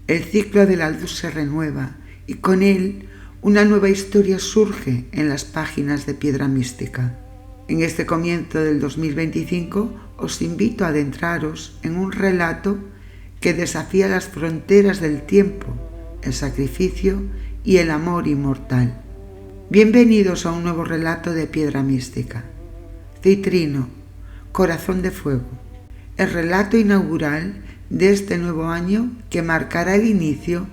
El ciclo de la luz se renueva y con él una nueva historia surge en las páginas de Piedra Mística. En este comienzo del 2025 os invito a adentraros en un relato que desafía las fronteras del tiempo, el sacrificio y el amor inmortal. Bienvenidos a un nuevo relato de Piedra Mística. Citrino, Corazón de Fuego. El relato inaugural de este nuevo año que marcará el inicio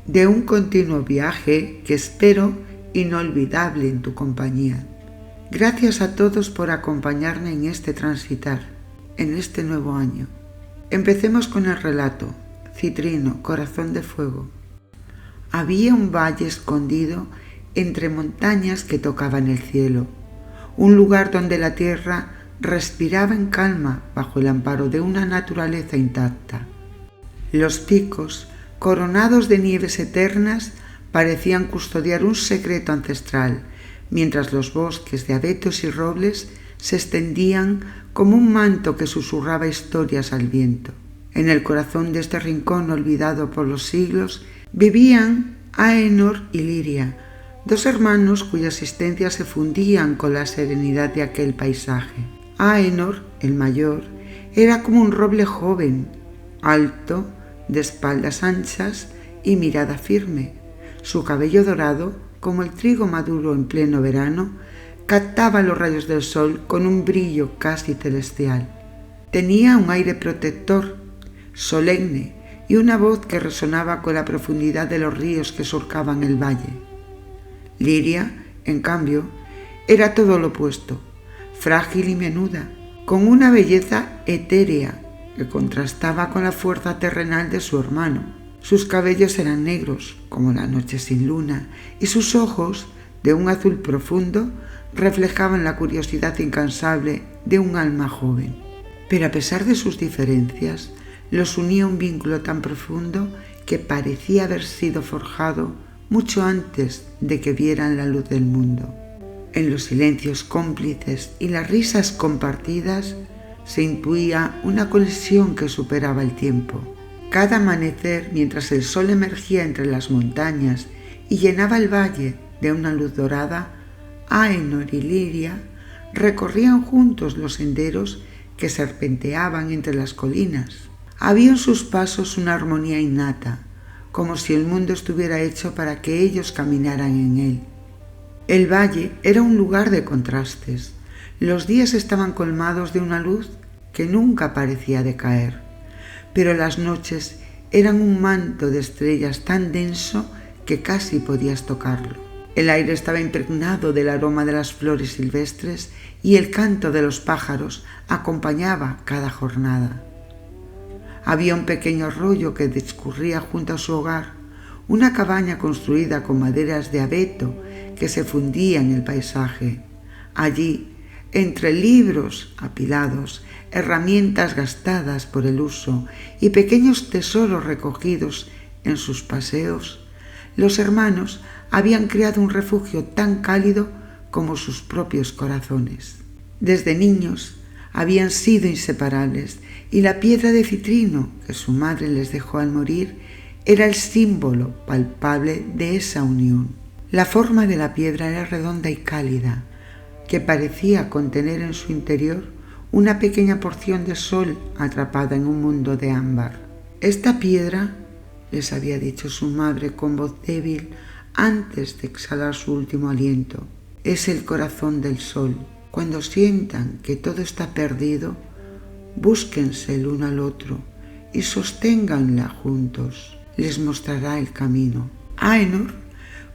de un continuo viaje que espero inolvidable en tu compañía. Gracias a todos por acompañarme en este transitar, en este nuevo año. Empecemos con el relato. Citrino, Corazón de Fuego. Había un valle escondido entre montañas que tocaban el cielo, un lugar donde la tierra respiraba en calma bajo el amparo de una naturaleza intacta. Los picos, coronados de nieves eternas, parecían custodiar un secreto ancestral, mientras los bosques de abetos y robles se extendían como un manto que susurraba historias al viento. En el corazón de este rincón olvidado por los siglos vivían Aenor y Liria, dos hermanos cuya existencia se fundían con la serenidad de aquel paisaje. Aenor, el mayor, era como un roble joven, alto, de espaldas anchas y mirada firme. Su cabello dorado, como el trigo maduro en pleno verano, captaba los rayos del sol con un brillo casi celestial. Tenía un aire protector, solemne, y una voz que resonaba con la profundidad de los ríos que surcaban el valle. Liria, en cambio, era todo lo opuesto, frágil y menuda, con una belleza etérea que contrastaba con la fuerza terrenal de su hermano. Sus cabellos eran negros, como la noche sin luna, y sus ojos, de un azul profundo, reflejaban la curiosidad incansable de un alma joven. Pero a pesar de sus diferencias, los unía un vínculo tan profundo que parecía haber sido forjado mucho antes de que vieran la luz del mundo. En los silencios cómplices y las risas compartidas se intuía una conexión que superaba el tiempo. Cada amanecer, mientras el sol emergía entre las montañas y llenaba el valle de una luz dorada, Aenor y Liria recorrían juntos los senderos que serpenteaban entre las colinas. Había en sus pasos una armonía innata, como si el mundo estuviera hecho para que ellos caminaran en él. El valle era un lugar de contrastes. Los días estaban colmados de una luz que nunca parecía decaer, pero las noches eran un manto de estrellas tan denso que casi podías tocarlo. El aire estaba impregnado del aroma de las flores silvestres y el canto de los pájaros acompañaba cada jornada. Había un pequeño arroyo que discurría junto a su hogar, una cabaña construida con maderas de abeto que se fundía en el paisaje. Allí, entre libros apilados, herramientas gastadas por el uso y pequeños tesoros recogidos en sus paseos, los hermanos habían creado un refugio tan cálido como sus propios corazones. Desde niños habían sido inseparables y la piedra de citrino que su madre les dejó al morir era el símbolo palpable de esa unión. La forma de la piedra era redonda y cálida, que parecía contener en su interior una pequeña porción de sol atrapada en un mundo de ámbar. Esta piedra, les había dicho su madre con voz débil antes de exhalar su último aliento, es el corazón del sol. Cuando sientan que todo está perdido, búsquense el uno al otro y sosténganla juntos. Les mostrará el camino. Aenor,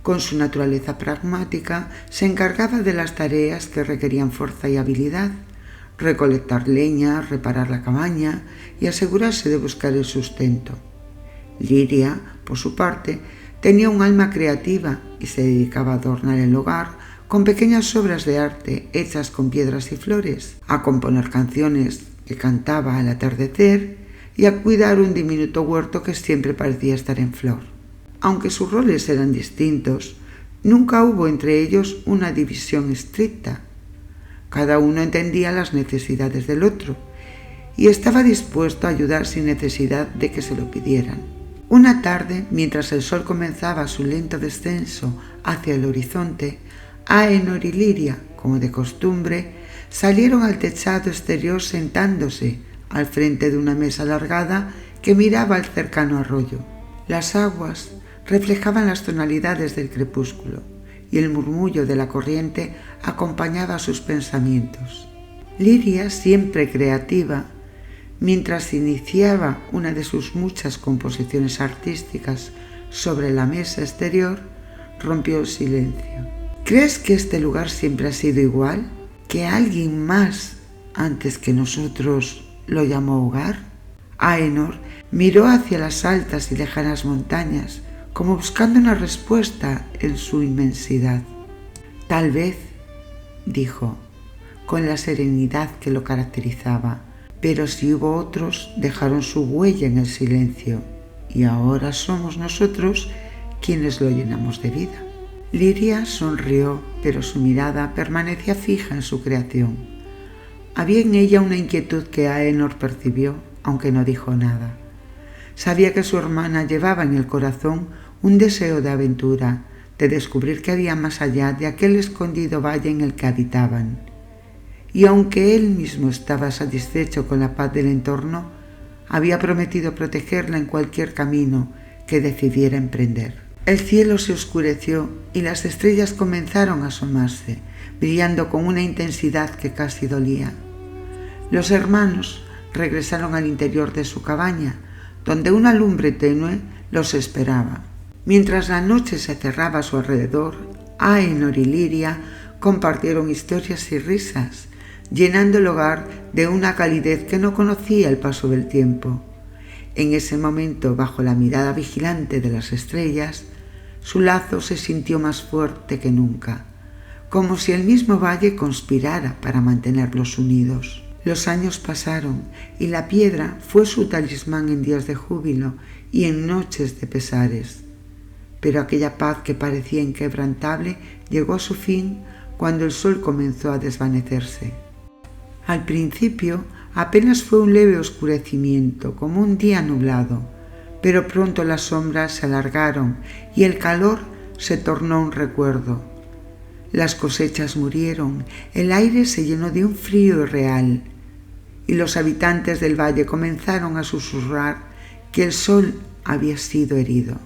con su naturaleza pragmática, se encargaba de las tareas que requerían fuerza y habilidad: recolectar leña, reparar la cabaña y asegurarse de buscar el sustento. Liria, por su parte, tenía un alma creativa y se dedicaba a adornar el hogar con pequeñas obras de arte hechas con piedras y flores, a componer canciones que cantaba al atardecer y a cuidar un diminuto huerto que siempre parecía estar en flor. Aunque sus roles eran distintos, nunca hubo entre ellos una división estricta. Cada uno entendía las necesidades del otro y estaba dispuesto a ayudar sin necesidad de que se lo pidieran. Una tarde, mientras el sol comenzaba su lento descenso hacia el horizonte, Aenor y Liria, como de costumbre, salieron al techado exterior sentándose al frente de una mesa alargada que miraba al cercano arroyo. Las aguas reflejaban las tonalidades del crepúsculo y el murmullo de la corriente acompañaba sus pensamientos. Liria, siempre creativa, mientras iniciaba una de sus muchas composiciones artísticas sobre la mesa exterior, rompió el silencio. ¿Crees que este lugar siempre ha sido igual? ¿Que alguien más, antes que nosotros, lo llamó hogar? Aenor miró hacia las altas y lejanas montañas, como buscando una respuesta en su inmensidad. Tal vez, dijo, con la serenidad que lo caracterizaba, pero si hubo otros, dejaron su huella en el silencio, y ahora somos nosotros quienes lo llenamos de vida. Liria sonrió, pero su mirada permanecía fija en su creación. Había en ella una inquietud que Aenor percibió, aunque no dijo nada. Sabía que su hermana llevaba en el corazón un deseo de aventura, de descubrir qué había más allá de aquel escondido valle en el que habitaban. Y aunque él mismo estaba satisfecho con la paz del entorno, había prometido protegerla en cualquier camino que decidiera emprender. El cielo se oscureció y las estrellas comenzaron a asomarse, brillando con una intensidad que casi dolía. Los hermanos regresaron al interior de su cabaña, donde una lumbre tenue los esperaba. Mientras la noche se cerraba a su alrededor, Aenor y Liria compartieron historias y risas, llenando el hogar de una calidez que no conocía el paso del tiempo. En ese momento, bajo la mirada vigilante de las estrellas, su lazo se sintió más fuerte que nunca, como si el mismo valle conspirara para mantenerlos unidos. Los años pasaron y la piedra fue su talismán en días de júbilo y en noches de pesares. Pero aquella paz que parecía inquebrantable llegó a su fin cuando el sol comenzó a desvanecerse. Al principio apenas fue un leve oscurecimiento, como un día nublado, pero pronto las sombras se alargaron y el calor se tornó un recuerdo. Las cosechas murieron, el aire se llenó de un frío irreal y los habitantes del valle comenzaron a susurrar que el sol había sido herido.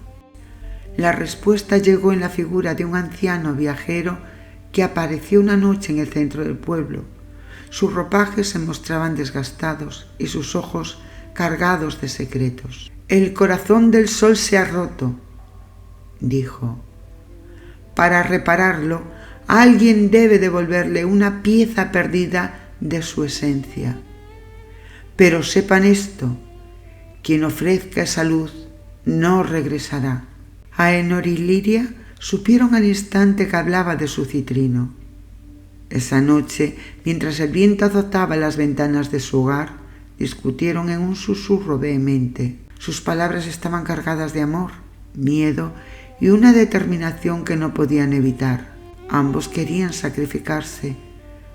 La respuesta llegó en la figura de un anciano viajero que apareció una noche en el centro del pueblo. Sus ropajes se mostraban desgastados y sus ojos cargados de secretos. «El corazón del sol se ha roto», dijo. «Para repararlo, alguien debe devolverle una pieza perdida de su esencia. Pero sepan esto, quien ofrezca esa luz no regresará». Aenor y Liria supieron al instante que hablaba de su citrino. Esa noche, mientras el viento azotaba las ventanas de su hogar, discutieron en un susurro vehemente. Sus palabras estaban cargadas de amor, miedo y una determinación que no podían evitar. Ambos querían sacrificarse,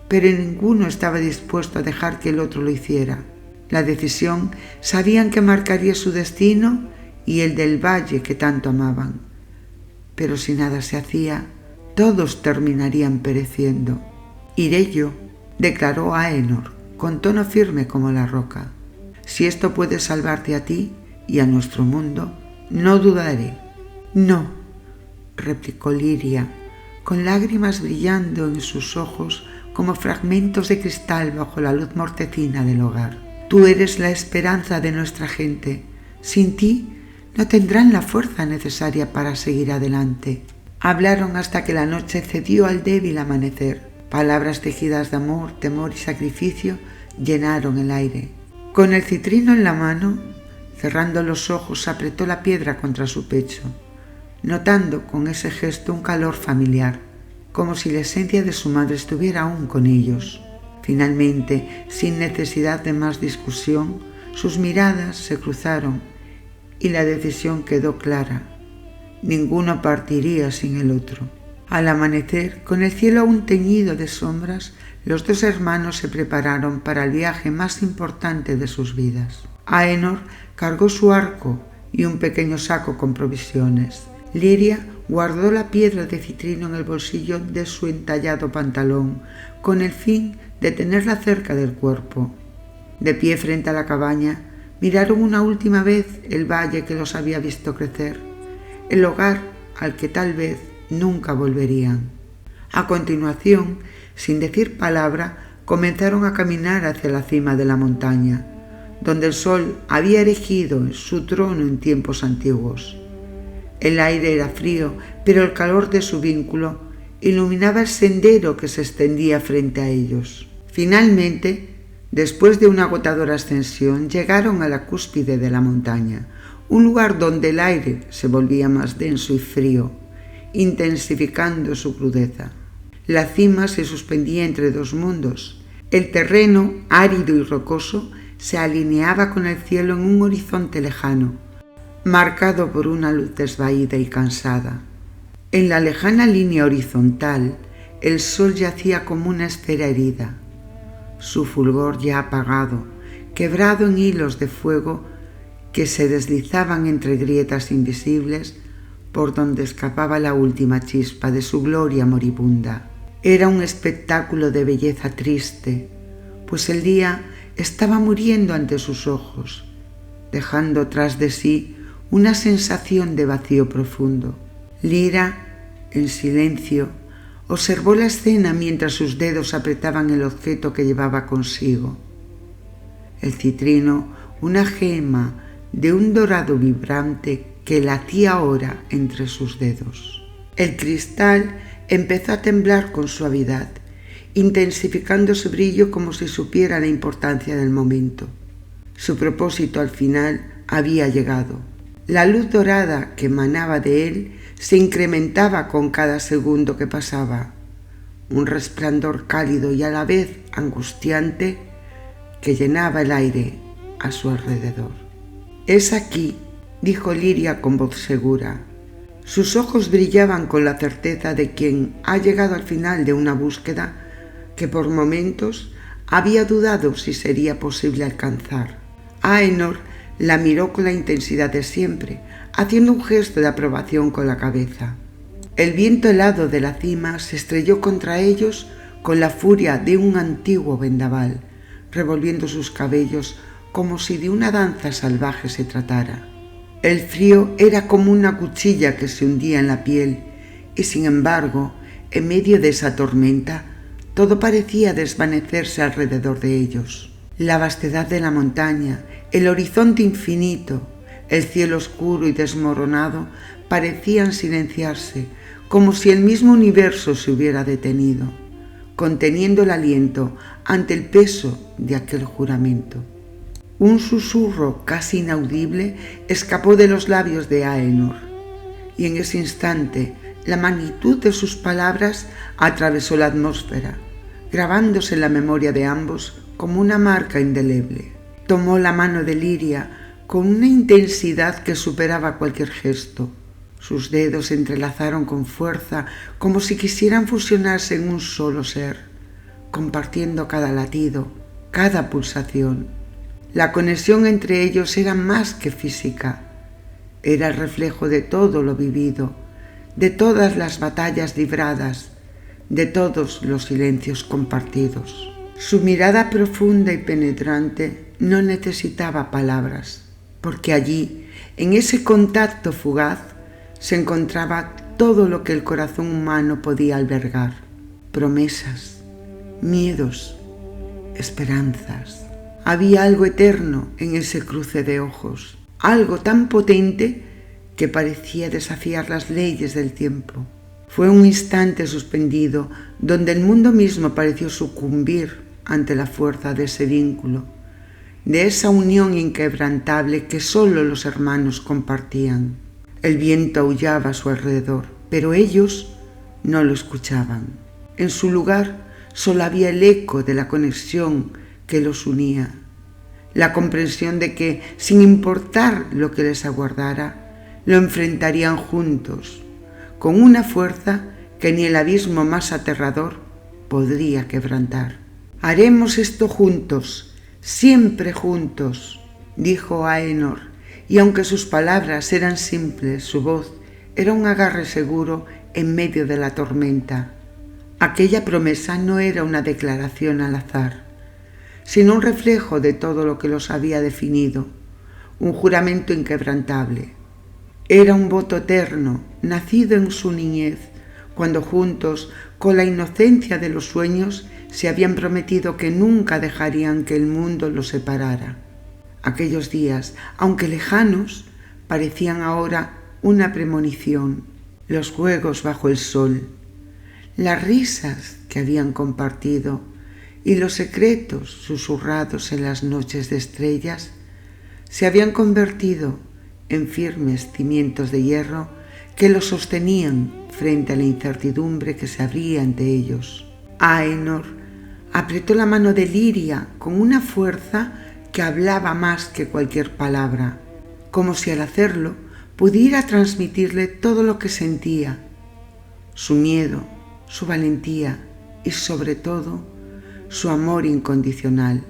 pero ninguno estaba dispuesto a dejar que el otro lo hiciera. La decisión sabían que marcaría su destino y el del valle que tanto amaban. Pero si nada se hacía, todos terminarían pereciendo. «Iré yo», declaró Aenor, con tono firme como la roca. «Si esto puede salvarte a ti y a nuestro mundo, no dudaré». «No», replicó Liria, con lágrimas brillando en sus ojos como fragmentos de cristal bajo la luz mortecina del hogar. «Tú eres la esperanza de nuestra gente. Sin ti no tendrán la fuerza necesaria para seguir adelante». Hablaron hasta que la noche cedió al débil amanecer. Palabras tejidas de amor, temor y sacrificio llenaron el aire. Con el citrino en la mano, cerrando los ojos, apretó la piedra contra su pecho, notando con ese gesto un calor familiar, como si la esencia de su madre estuviera aún con ellos. Finalmente, sin necesidad de más discusión, sus miradas se cruzaron y la decisión quedó clara. Ninguno partiría sin el otro. Al amanecer, con el cielo aún teñido de sombras, los dos hermanos se prepararon para el viaje más importante de sus vidas. Aenor cargó su arco y un pequeño saco con provisiones. Liria guardó la piedra de citrino en el bolsillo de su entallado pantalón, con el fin de tenerla cerca del cuerpo. De pie frente a la cabaña, miraron una última vez el valle que los había visto crecer, el hogar al que tal vez nunca volverían. A continuación, sin decir palabra, comenzaron a caminar hacia la cima de la montaña, donde el sol había erigido su trono en tiempos antiguos. El aire era frío, pero el calor de su vínculo iluminaba el sendero que se extendía frente a ellos. Finalmente, después de una agotadora ascensión, llegaron a la cúspide de la montaña, un lugar donde el aire se volvía más denso y frío, intensificando su crudeza. La cima se suspendía entre dos mundos. El terreno, árido y rocoso, se alineaba con el cielo en un horizonte lejano, marcado por una luz desvaída y cansada. En la lejana línea horizontal, el sol yacía como una esfera herida, su fulgor ya apagado, quebrado en hilos de fuego que se deslizaban entre grietas invisibles por donde escapaba la última chispa de su gloria moribunda. Era un espectáculo de belleza triste, pues el día estaba muriendo ante sus ojos, dejando tras de sí una sensación de vacío profundo. Lira, en silencio, observó la escena mientras sus dedos apretaban el objeto que llevaba consigo. El citrino, una gema de un dorado vibrante que latía ahora entre sus dedos. El cristal empezó a temblar con suavidad, intensificando su brillo como si supiera la importancia del momento. Su propósito al final había llegado. La luz dorada que emanaba de él se incrementaba con cada segundo que pasaba, un resplandor cálido y a la vez angustiante que llenaba el aire a su alrededor. «Es aquí», dijo Liria con voz segura. Sus ojos brillaban con la certeza de quien ha llegado al final de una búsqueda que por momentos había dudado si sería posible alcanzar. Aenor la miró con la intensidad de siempre, haciendo un gesto de aprobación con la cabeza. El viento helado de la cima se estrelló contra ellos con la furia de un antiguo vendaval, revolviendo sus cabellos como si de una danza salvaje se tratara. El frío era como una cuchilla que se hundía en la piel y, sin embargo, en medio de esa tormenta, todo parecía desvanecerse alrededor de ellos. La vastedad de la montaña, el horizonte infinito, el cielo oscuro y desmoronado parecían silenciarse, como si el mismo universo se hubiera detenido, conteniendo el aliento ante el peso de aquel juramento. Un susurro casi inaudible escapó de los labios de Aenor, y en ese instante la magnitud de sus palabras atravesó la atmósfera, grabándose en la memoria de ambos como una marca indeleble. Tomó la mano de Liria con una intensidad que superaba cualquier gesto. Sus dedos se entrelazaron con fuerza, como si quisieran fusionarse en un solo ser, compartiendo cada latido, cada pulsación. La conexión entre ellos era más que física, era el reflejo de todo lo vivido, de todas las batallas libradas, de todos los silencios compartidos. Su mirada profunda y penetrante no necesitaba palabras, porque allí, en ese contacto fugaz, se encontraba todo lo que el corazón humano podía albergar: promesas, miedos, esperanzas. Había algo eterno en ese cruce de ojos, algo tan potente que parecía desafiar las leyes del tiempo. Fue un instante suspendido donde el mundo mismo pareció sucumbir ante la fuerza de ese vínculo, de esa unión inquebrantable que solo los hermanos compartían. El viento aullaba a su alrededor, pero ellos no lo escuchaban. En su lugar solo había el eco de la conexión que los unía, la comprensión de que, sin importar lo que les aguardara, lo enfrentarían juntos, con una fuerza que ni el abismo más aterrador podría quebrantar. «Haremos esto juntos, siempre juntos», dijo Aenor, y aunque sus palabras eran simples, su voz era un agarre seguro en medio de la tormenta. Aquella promesa no era una declaración al azar, sino un reflejo de todo lo que los había definido, un juramento inquebrantable. Era un voto eterno, nacido en su niñez, cuando juntos, con la inocencia de los sueños, se habían prometido que nunca dejarían que el mundo los separara. Aquellos días, aunque lejanos, parecían ahora una premonición. Los juegos bajo el sol, las risas que habían compartido y los secretos susurrados en las noches de estrellas se habían convertido en firmes cimientos de hierro que los sostenían frente a la incertidumbre que se abría ante ellos. Aenor apretó la mano de Liria con una fuerza que hablaba más que cualquier palabra, como si al hacerlo pudiera transmitirle todo lo que sentía, su miedo, su valentía y sobre todo su amor incondicional.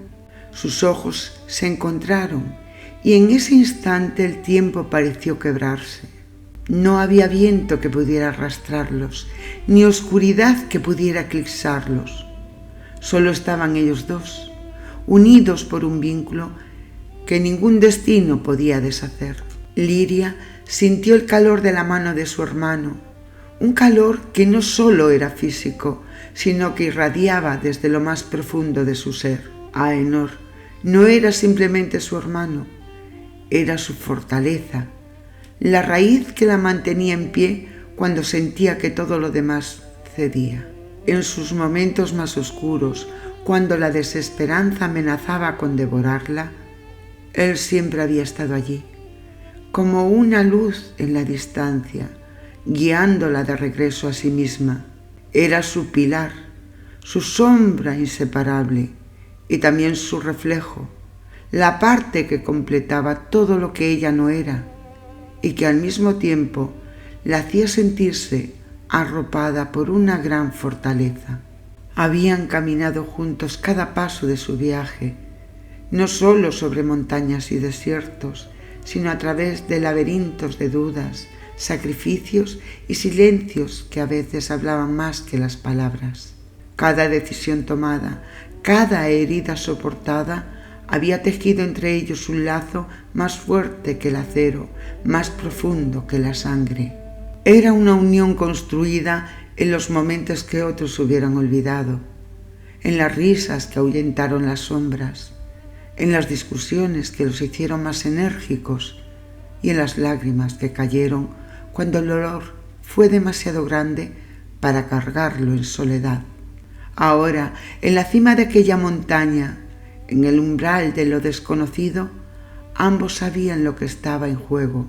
Sus ojos se encontraron y en ese instante el tiempo pareció quebrarse. No había viento que pudiera arrastrarlos, ni oscuridad que pudiera eclipsarlos. Solo estaban ellos dos, unidos por un vínculo que ningún destino podía deshacer. Liria sintió el calor de la mano de su hermano, un calor que no solo era físico, sino que irradiaba desde lo más profundo de su ser. Aenor no era simplemente su hermano, era su fortaleza, la raíz que la mantenía en pie cuando sentía que todo lo demás cedía. En sus momentos más oscuros, cuando la desesperanza amenazaba con devorarla, él siempre había estado allí, como una luz en la distancia, guiándola de regreso a sí misma. Era su pilar, su sombra inseparable y también su reflejo, la parte que completaba todo lo que ella no era y que al mismo tiempo la hacía sentirse arropada por una gran fortaleza. Habían caminado juntos cada paso de su viaje, no solo sobre montañas y desiertos, sino a través de laberintos de dudas, sacrificios y silencios que a veces hablaban más que las palabras. Cada decisión tomada, cada herida soportada, había tejido entre ellos un lazo más fuerte que el acero, más profundo que la sangre. Era una unión construida en los momentos que otros hubieran olvidado, en las risas que ahuyentaron las sombras, en las discusiones que los hicieron más enérgicos y en las lágrimas que cayeron cuando el dolor fue demasiado grande para cargarlo en soledad. Ahora, en la cima de aquella montaña, en el umbral de lo desconocido, ambos sabían lo que estaba en juego.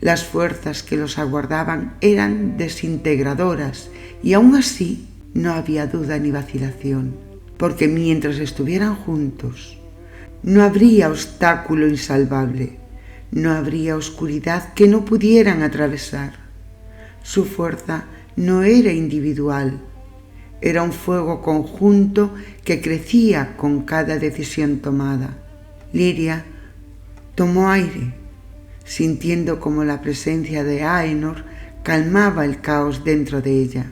Las fuerzas que los aguardaban eran desintegradoras y aún así no había duda ni vacilación, porque mientras estuvieran juntos, no habría obstáculo insalvable, no habría oscuridad que no pudieran atravesar. Su fuerza no era individual, era un fuego conjunto que crecía con cada decisión tomada. Liria tomó aire, sintiendo como la presencia de Aenor calmaba el caos dentro de ella.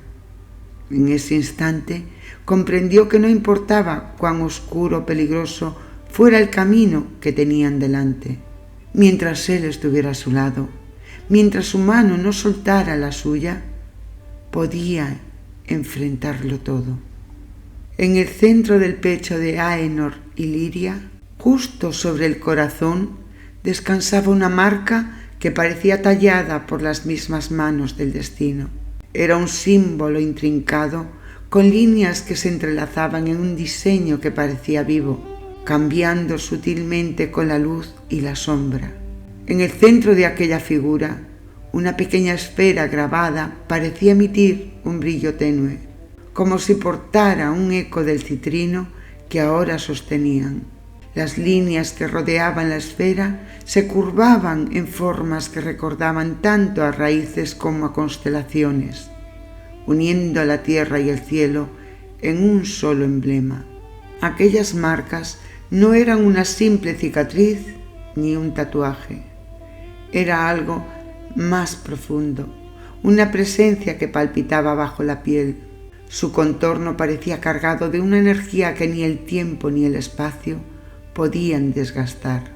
En ese instante comprendió que no importaba cuán oscuro o peligroso fuera el camino que tenían delante. Mientras él estuviera a su lado, mientras su mano no soltara la suya, podía enfrentarlo todo. En el centro del pecho de Aenor y Liria, justo sobre el corazón, descansaba una marca que parecía tallada por las mismas manos del destino. Era un símbolo intrincado con líneas que se entrelazaban en un diseño que parecía vivo, cambiando sutilmente con la luz y la sombra. En el centro de aquella figura, una pequeña esfera grabada parecía emitir un brillo tenue, como si portara un eco del citrino que ahora sostenían. Las líneas que rodeaban la esfera se curvaban en formas que recordaban tanto a raíces como a constelaciones, uniendo la tierra y el cielo en un solo emblema. Aquellas marcas no eran una simple cicatriz ni un tatuaje. Era algo más profundo, una presencia que palpitaba bajo la piel. Su contorno parecía cargado de una energía que ni el tiempo ni el espacio podían desgastar.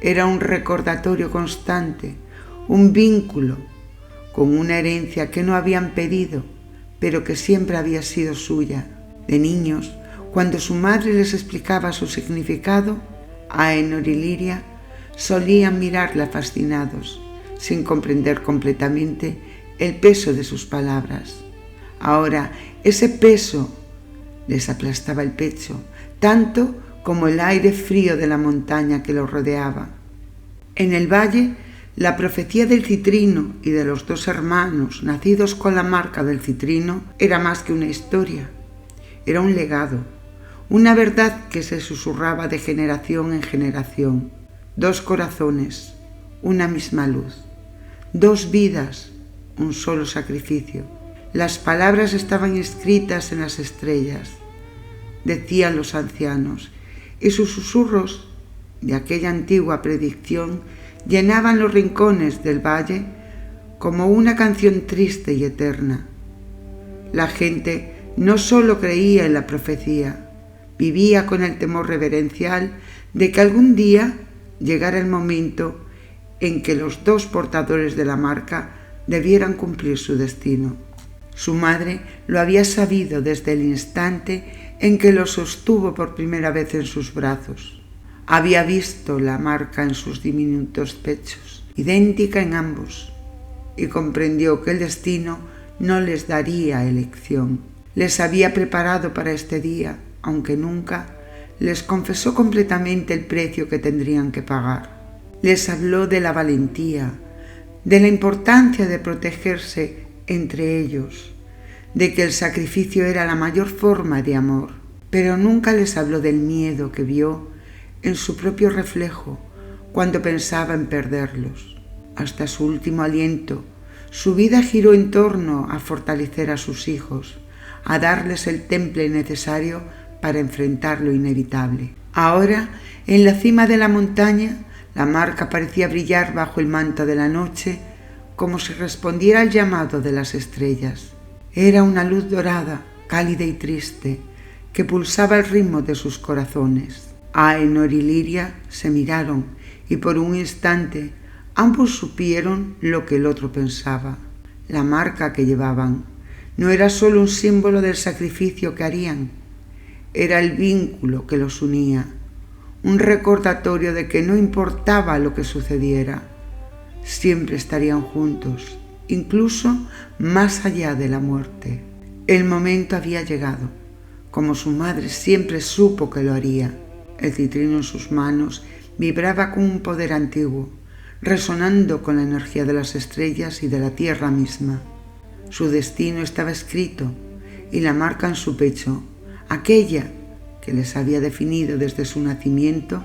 Era un recordatorio constante, un vínculo con una herencia que no habían pedido, pero que siempre había sido suya. De niños, cuando su madre les explicaba su significado, Aenor y Liria solían mirarla fascinados, sin comprender completamente el peso de sus palabras. Ahora ese peso les aplastaba el pecho, tanto como el aire frío de la montaña que los rodeaba. En el valle, la profecía del citrino y de los 2 hermanos nacidos con la marca del citrino era más que una historia, era un legado, una verdad que se susurraba de generación en generación. 2 corazones, una misma luz, 2 vidas, un solo sacrificio. Las palabras estaban escritas en las estrellas, decían los ancianos, y sus susurros de aquella antigua predicción llenaban los rincones del valle como una canción triste y eterna. La gente no solo creía en la profecía, vivía con el temor reverencial de que algún día llegara el momento en que los 2 portadores de la marca debieran cumplir su destino. Su madre lo había sabido desde el instante en que lo sostuvo por primera vez en sus brazos. Había visto la marca en sus diminutos pechos, idéntica en ambos, y comprendió que el destino no les daría elección. Les había preparado para este día, aunque nunca les confesó completamente el precio que tendrían que pagar. Les habló de la valentía, de la importancia de protegerse entre ellos, de que el sacrificio era la mayor forma de amor, pero nunca les habló del miedo que vio en su propio reflejo cuando pensaba en perderlos. Hasta su último aliento, su vida giró en torno a fortalecer a sus hijos, a darles el temple necesario para enfrentar lo inevitable. Ahora, en la cima de la montaña, la marca parecía brillar bajo el manto de la noche, como si respondiera al llamado de las estrellas. Era una luz dorada, cálida y triste, que pulsaba el ritmo de sus corazones. Aenor y Liria se miraron y por un instante ambos supieron lo que el otro pensaba. La marca que llevaban no era solo un símbolo del sacrificio que harían, era el vínculo que los unía, un recordatorio de que no importaba lo que sucediera, siempre estarían juntos, incluso más allá de la muerte. El momento había llegado, como su madre siempre supo que lo haría. El citrino en sus manos vibraba con un poder antiguo, resonando con la energía de las estrellas y de la tierra misma. Su destino estaba escrito y la marca en su pecho, aquella que les había definido desde su nacimiento,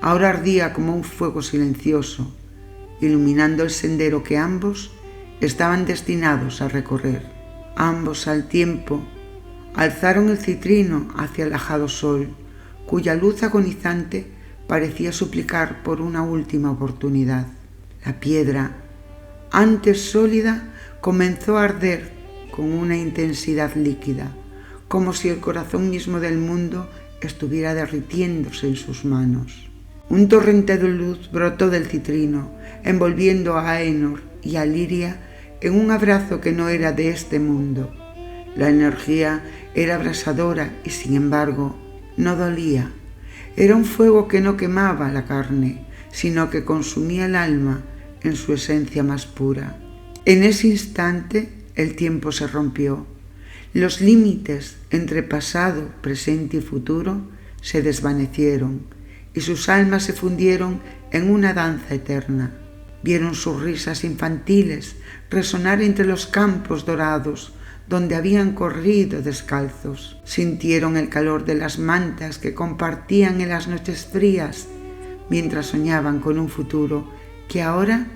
ahora ardía como un fuego silencioso, iluminando el sendero que ambos estaban destinados a recorrer. Ambos al tiempo alzaron el citrino hacia el ajado sol, cuya luz agonizante parecía suplicar por una última oportunidad. La piedra, antes sólida, comenzó a arder con una intensidad líquida, como si el corazón mismo del mundo estuviera derritiéndose en sus manos. Un torrente de luz brotó del citrino, envolviendo a Aenor y a Liria en un abrazo que no era de este mundo. La energía era abrasadora y, sin embargo, no dolía. Era un fuego que no quemaba la carne, sino que consumía el alma en su esencia más pura. En ese instante el tiempo se rompió. Los límites entre pasado, presente y futuro se desvanecieron y sus almas se fundieron en una danza eterna. Vieron sus risas infantiles resonar entre los campos dorados donde habían corrido descalzos. Sintieron el calor de las mantas que compartían en las noches frías mientras soñaban con un futuro que ahora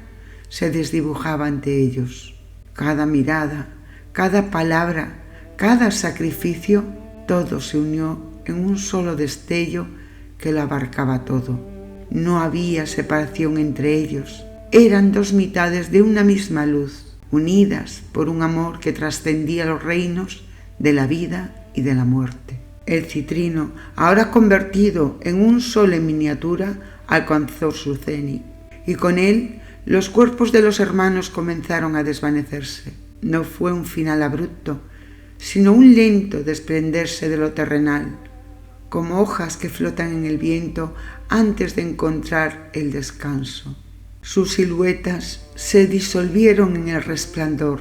se desdibujaba ante ellos. Cada mirada, cada palabra, cada sacrificio, todo se unió en un solo destello que lo abarcaba todo. No había separación entre ellos, eran dos mitades de una misma luz, unidas por un amor que trascendía los reinos de la vida y de la muerte. El citrino, ahora convertido en un sol en miniatura, alcanzó su cenit, y con él los cuerpos de los hermanos comenzaron a desvanecerse. No fue un final abrupto, sino un lento desprenderse de lo terrenal, como hojas que flotan en el viento antes de encontrar el descanso. Sus siluetas se disolvieron en el resplandor,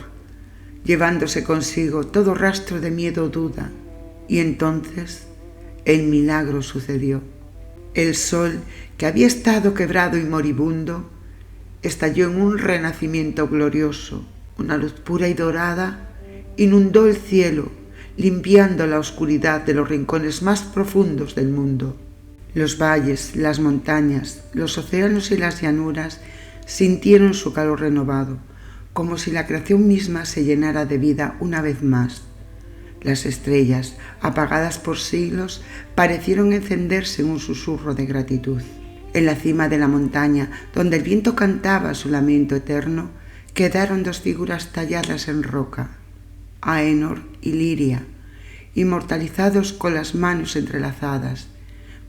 llevándose consigo todo rastro de miedo o duda, y entonces el milagro sucedió. El sol, que había estado quebrado y moribundo, estalló en un renacimiento glorioso. Una luz pura y dorada inundó el cielo, limpiando la oscuridad de los rincones más profundos del mundo. Los valles, las montañas, los océanos y las llanuras sintieron su calor renovado, como si la creación misma se llenara de vida una vez más. Las estrellas, apagadas por siglos, parecieron encenderse en un susurro de gratitud. En la cima de la montaña, donde el viento cantaba su lamento eterno, quedaron dos figuras talladas en roca, Aenor y Liria, inmortalizados con las manos entrelazadas.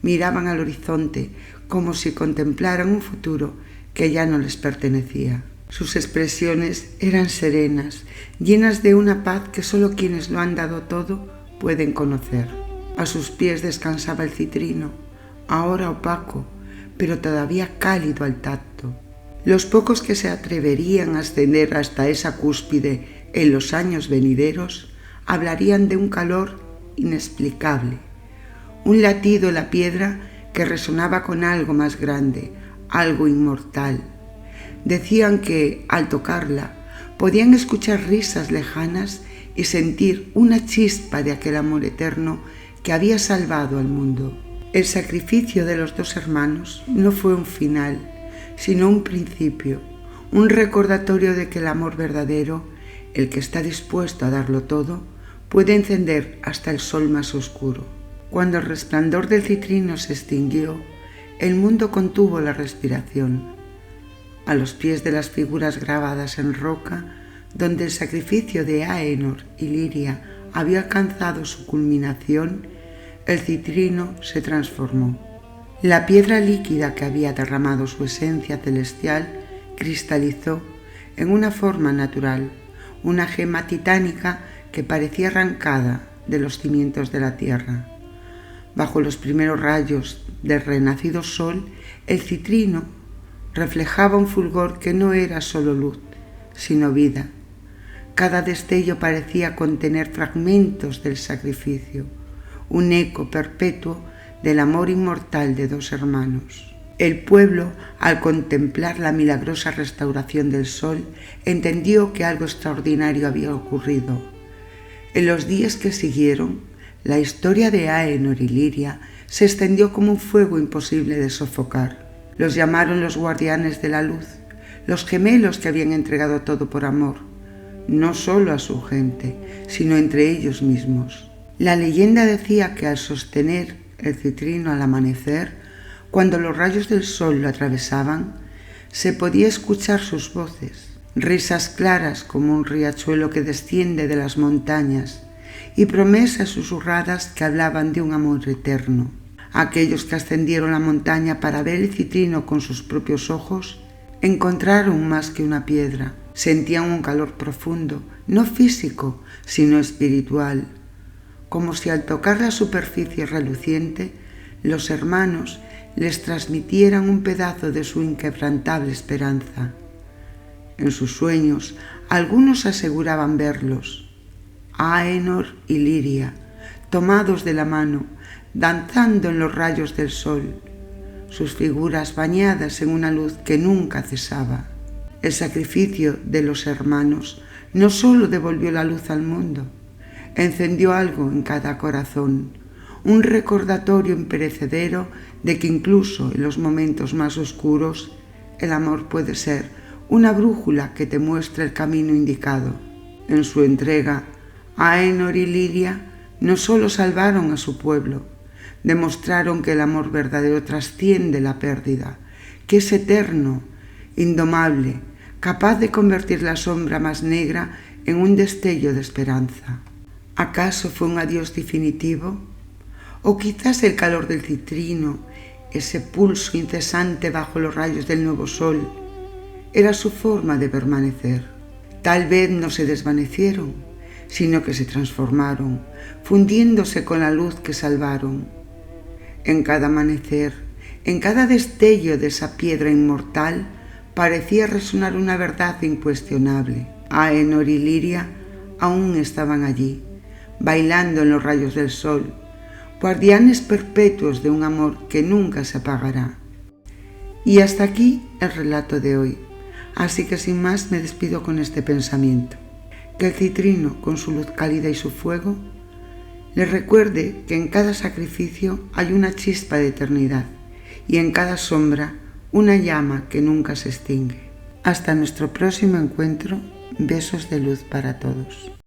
Miraban al horizonte como si contemplaran un futuro que ya no les pertenecía. Sus expresiones eran serenas, llenas de una paz que solo quienes lo han dado todo pueden conocer. A sus pies descansaba el citrino, ahora opaco, pero todavía cálido al tacto. Los pocos que se atreverían a ascender hasta esa cúspide en los años venideros hablarían de un calor inexplicable, un latido en la piedra que resonaba con algo más grande, algo inmortal. Decían que, al tocarla, podían escuchar risas lejanas y sentir una chispa de aquel amor eterno que había salvado al mundo. El sacrificio de los dos hermanos no fue un final, sino un principio, un recordatorio de que el amor verdadero, el que está dispuesto a darlo todo, puede encender hasta el sol más oscuro. Cuando el resplandor del citrino se extinguió, el mundo contuvo la respiración. A los pies de las figuras grabadas en roca, donde el sacrificio de Aenor y Liria había alcanzado su culminación, el citrino se transformó. La piedra líquida que había derramado su esencia celestial cristalizó en una forma natural, una gema titánica que parecía arrancada de los cimientos de la tierra. Bajo los primeros rayos del renacido sol, el citrino reflejaba un fulgor que no era solo luz, sino vida. Cada destello parecía contener fragmentos del sacrificio, un eco perpetuo del amor inmortal de dos hermanos. El pueblo, al contemplar la milagrosa restauración del sol, entendió que algo extraordinario había ocurrido. En los días que siguieron, la historia de Aenor y Liria se extendió como un fuego imposible de sofocar. Los llamaron los guardianes de la luz, los gemelos que habían entregado todo por amor, no solo a su gente, sino entre ellos mismos. La leyenda decía que al sostener el citrino al amanecer, cuando los rayos del sol lo atravesaban, se podía escuchar sus voces, risas claras como un riachuelo que desciende de las montañas, y promesas susurradas que hablaban de un amor eterno. Aquellos que ascendieron la montaña para ver el citrino con sus propios ojos, encontraron más que una piedra. Sentían un calor profundo, no físico, sino espiritual, como si al tocar la superficie reluciente, los hermanos les transmitieran un pedazo de su inquebrantable esperanza. En sus sueños, algunos aseguraban verlos, Aenor y Liria, tomados de la mano, danzando en los rayos del sol, sus figuras bañadas en una luz que nunca cesaba. El sacrificio de los hermanos no solo devolvió la luz al mundo, encendió algo en cada corazón, un recordatorio imperecedero de que incluso en los momentos más oscuros, el amor puede ser una brújula que te muestra el camino indicado. En su entrega, Aenor y Liria no solo salvaron a su pueblo, demostraron que el amor verdadero trasciende la pérdida, que es eterno indomable, capaz de convertir la sombra más negra en un destello de esperanza. ¿Acaso fue un adiós definitivo? ¿O quizás el calor del citrino, ese pulso incesante bajo los rayos del nuevo sol, era su forma de permanecer? Tal vez no se desvanecieron, sino que se transformaron, fundiéndose con la luz que salvaron. En cada amanecer, en cada destello de esa piedra inmortal, parecía resonar una verdad incuestionable. Aenor y Liria aún estaban allí, bailando en los rayos del sol, guardianes perpetuos de un amor que nunca se apagará. Y hasta aquí el relato de hoy, así que sin más me despido con este pensamiento: que el citrino, con su luz cálida y su fuego, les recuerde que en cada sacrificio hay una chispa de eternidad y en cada sombra una llama que nunca se extingue. Hasta nuestro próximo encuentro, besos de luz para todos.